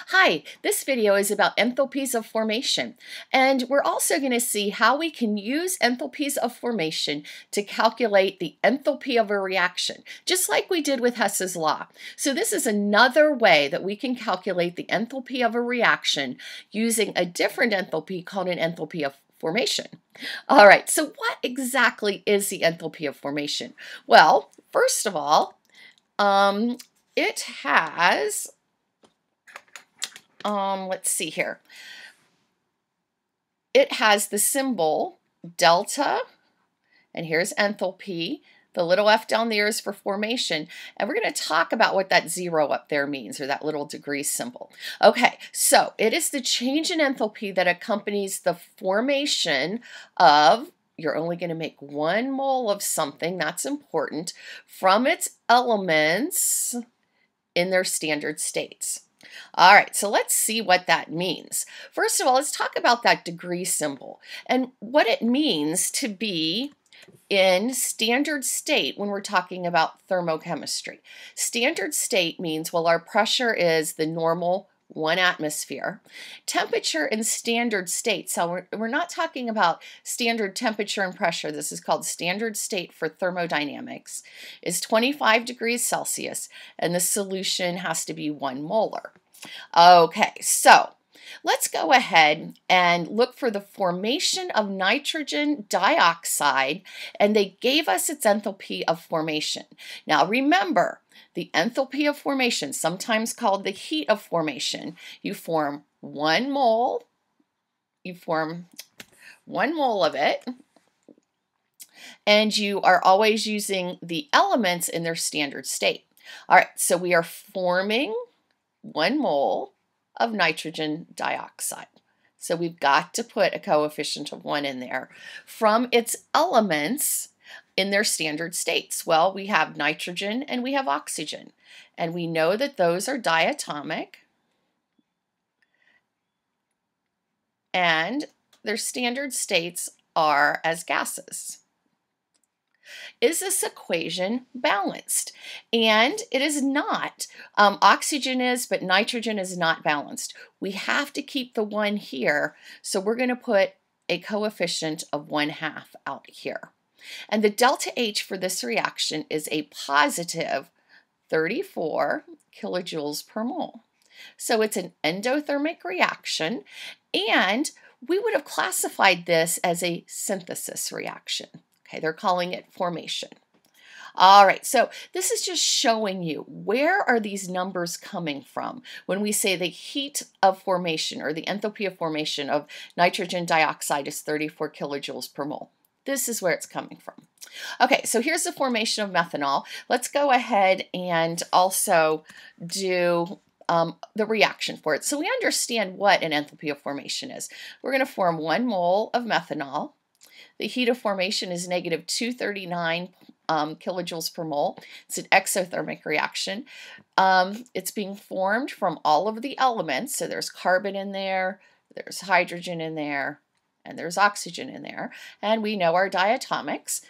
Hi, this video is about enthalpies of formation, and we're also going to see how we can use enthalpies of formation to calculate the enthalpy of a reaction, just like we did with Hess's law. So this is another way that we can calculate the enthalpy of a reaction using a different enthalpy called an enthalpy of formation. All right, so what exactly is the enthalpy of formation? Well, first of all, it has let's see here. It has the symbol delta, and here's enthalpy. The little f down there is for formation, and we're going to talk about what that 0 up there means, or that little degree symbol. Okay, so it is the change in enthalpy that accompanies the formation of, you're only going to make 1 mole of something, that's important, from its elements in their standard states. All right, so let's see what that means. First of all, let's talk about that degree symbol and what it means to be in standard state when we're talking about thermochemistry. Standard state means, well, our pressure is the normal 1 atmosphere. Temperature in standard state, so we're not talking about standard temperature and pressure, this is called standard state for thermodynamics, is 25 degrees Celsius, and the solution has to be 1 molar. Okay, so let's go ahead and look for the formation of nitrogen dioxide, and they gave us its enthalpy of formation. Now remember, the enthalpy of formation, sometimes called the heat of formation, you form 1 mole, of it, and you are always using the elements in their standard state. All right, so we are forming 1 mole of nitrogen dioxide. So we've got to put a coefficient of 1 in there from its elements in their standard states. Well, we have nitrogen and we have oxygen, and we know that those are diatomic and their standard states are as gases. Is this equation balanced? And it is not. Oxygen is, but nitrogen is not balanced. We have to keep the 1 here, so we're going to put a coefficient of 1/2 out here. And the delta H for this reaction is a positive 34 kilojoules per mole. So it's an endothermic reaction, and we would have classified this as a synthesis reaction. Okay, they're calling it formation. All right, so this is just showing you where are these numbers coming from when we say the heat of formation, or the enthalpy of formation of nitrogen dioxide is 34 kilojoules per mole. This is where it's coming from. Okay, so here's the formation of methanol. Let's go ahead and also do the reaction for it. So we understand what an enthalpy of formation is. We're going to form 1 mole of methanol. The heat of formation is negative 239 kilojoules per mole. It's an exothermic reaction. It's being formed from all of the elements. So there's carbon in there, there's hydrogen in there, and there's oxygen in there. And we know our diatomics.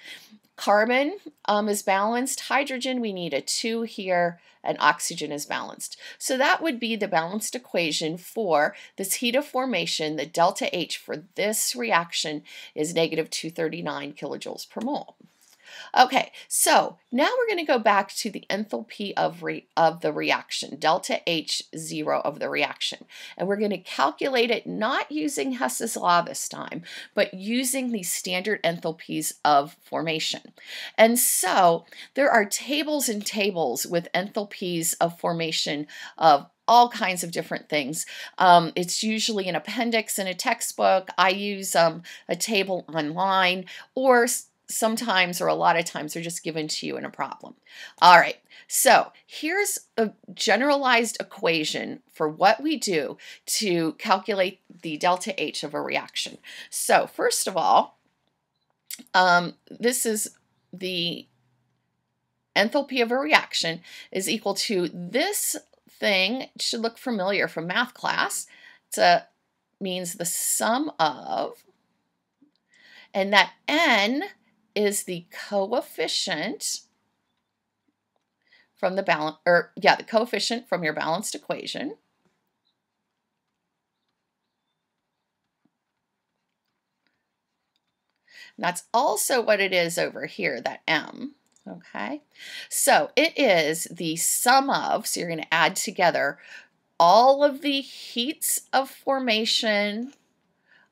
Carbon is balanced. Hydrogen, we need a 2 here, and oxygen is balanced. So that would be the balanced equation for this heat of formation. The delta H for this reaction is negative 239 kilojoules per mole. Okay, so now we're going to go back to the enthalpy of the reaction, delta H0 of the reaction. And we're going to calculate it not using Hess's law this time, but using the standard enthalpies of formation. And so there are tables and tables with enthalpies of formation of all kinds of different things. It's usually an appendix in a textbook. I use a table online, or sometimes, or a lot of times, they're just given to you in a problem. All right, so here's a generalized equation for what we do to calculate the delta H of a reaction. So first of all, this is the enthalpy of a reaction is equal to this thing. It should look familiar from math class. It means the sum of, and that N is the coefficient from the the coefficient from your balanced equation. And that's also what it is over here, that M. Okay, so it is the sum of, so you're going to add together all of the heats of formation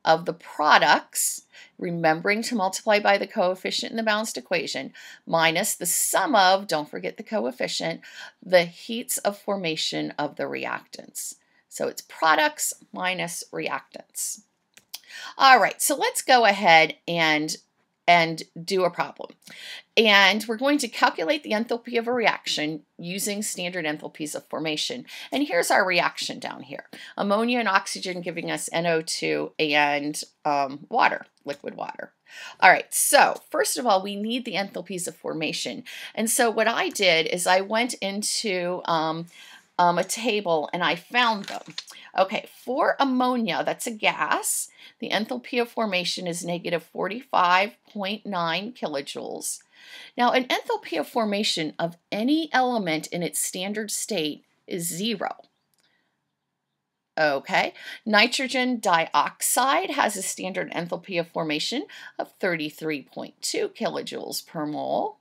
of the products, remembering to multiply by the coefficient in the balanced equation, minus the sum of, don't forget the coefficient, the heats of formation of the reactants. So it's products minus reactants. All right, so let's go ahead and do a problem. And we're going to calculate the enthalpy of a reaction using standard enthalpies of formation. And here's our reaction down here. Ammonia and oxygen giving us NO2 and water, liquid water. All right, so first of all, we need the enthalpies of formation. And so what I did is I went into a table and I found them. Okay, for ammonia, that's a gas, the enthalpy of formation is negative 45.9 kilojoules. Now, an enthalpy of formation of any element in its standard state is 0. Okay, nitrogen dioxide has a standard enthalpy of formation of 33.2 kilojoules per mole.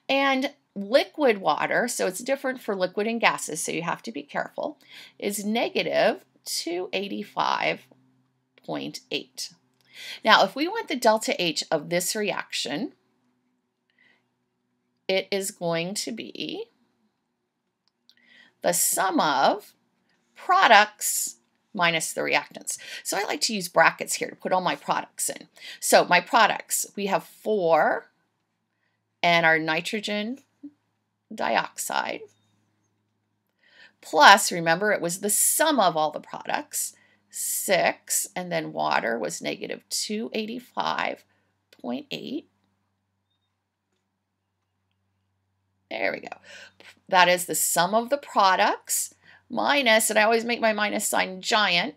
And liquid water, so it's different for liquid and gases, so you have to be careful, is negative 285.8. Now, if we want the delta H of this reaction, it is going to be the sum of products minus the reactants. So I like to use brackets here to put all my products in. So my products, we have 4 and our nitrogen dioxide, plus, remember, it was the sum of all the products, 6, and then water was negative 285.8. There we go. That is the sum of the products minus, and I always make my minus sign giant,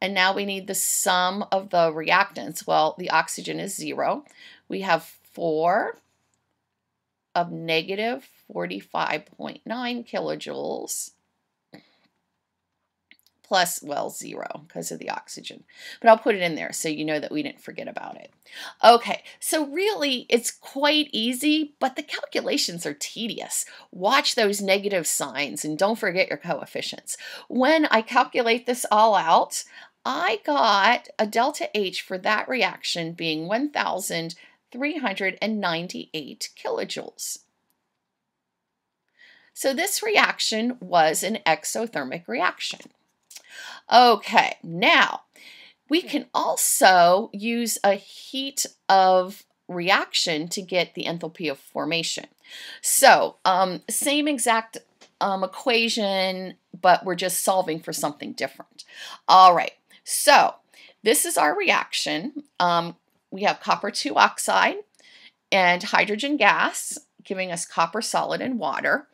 and now we need the sum of the reactants. Well, the oxygen is 0. We have 4 of negative 45.9 kilojoules plus, well, 0 because of the oxygen. But I'll put it in there so you know that we didn't forget about it. Okay, so really it's quite easy, but the calculations are tedious. Watch those negative signs and don't forget your coefficients. When I calculate this all out, I got a delta H for that reaction being 1,398 kilojoules. So this reaction was an exothermic reaction. Okay, now we can also use a heat of reaction to get the enthalpy of formation. So same exact equation, but we're just solving for something different. All right, so this is our reaction. We have copper 2 oxide and hydrogen gas giving us copper solid and water.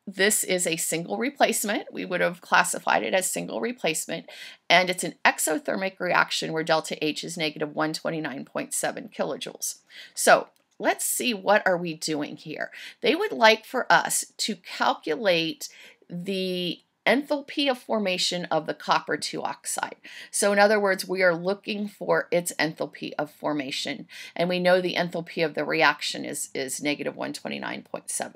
This is a single replacement. We would have classified it as single replacement, and it's an exothermic reaction where delta H is negative 129.7 kilojoules. So let's see, what are we doing here? They would like for us to calculate the enthalpy of formation of the copper 2 oxide. So in other words, we are looking for its enthalpy of formation, and we know the enthalpy of the reaction is negative 129.7.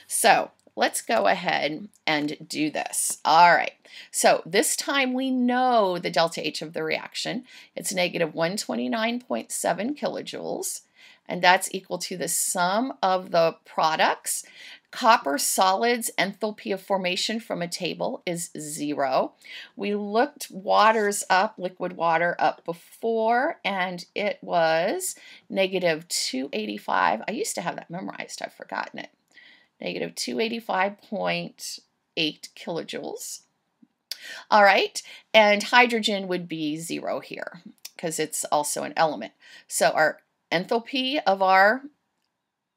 So let's go ahead and do this. All right, so this time we know the delta H of the reaction. It's negative 129.7 kilojoules, and that's equal to the sum of the products. Copper solids enthalpy of formation from a table is 0. We looked waters up, liquid water up before, and it was negative 285. I used to have that memorized. I've forgotten it. Negative 285.8 kilojoules. All right, and hydrogen would be 0 here because it's also an element. So our enthalpy of our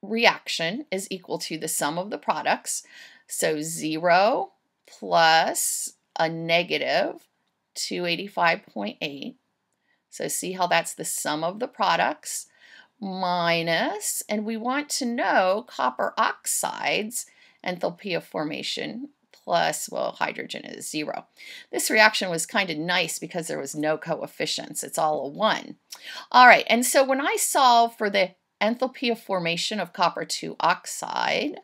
reaction is equal to the sum of the products. So 0 plus a negative 285.8. So see how that's the sum of the products minus, and we want to know copper oxide's enthalpy of formation, plus, well, hydrogen is 0. This reaction was kind of nice because there was no coefficients. It's all a 1. All right, and so when I solve for the enthalpy of formation of copper 2 oxide,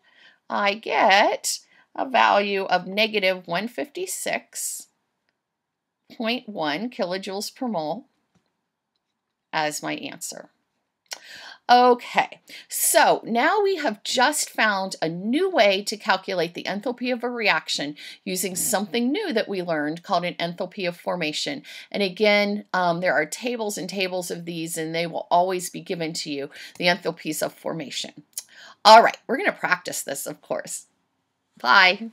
I get a value of negative 156.1 kilojoules per mole as my answer. Okay, so now we have just found a new way to calculate the enthalpy of a reaction using something new that we learned called an enthalpy of formation. And again, there are tables and tables of these, and they will always be given to you, the enthalpies of formation. All right, we're going to practice this, of course. Bye.